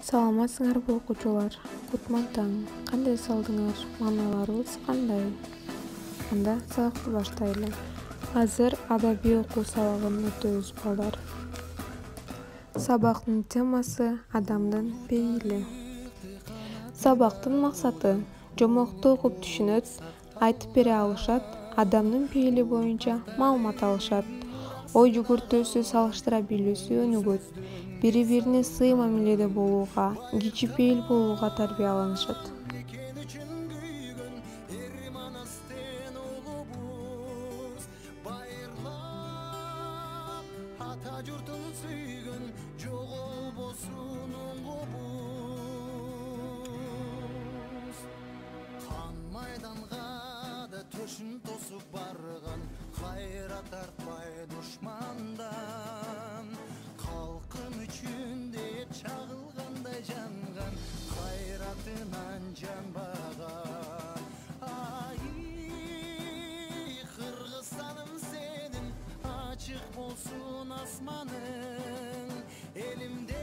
Саламатсыңарбы окуучулар, кутман таң, кандай салдыңар, маналарыбыз кандай? Анда сабакты баштайлы. Азыр адабий окуу сабагын өтөбүз балдар. Сабактын темасы адамдын пейили. Сабактын максаты жомокту окуп түшүнөт, айтып бере алышат, адамдын пейили боюнча маалымат алышат, ой жүгүртүүсү салыштыра билүүсү өнүгөт, бири-бирине сый мамиледе болууга, кичипейил болууга тарбияланышат. Төшін тосып барған қайрат артпай дұшмандан, халқым үшін де чағылғандай жанған қайратынан жанбаған. Ай, Қырғызстаным сенің, ашық болсын асманың, елімде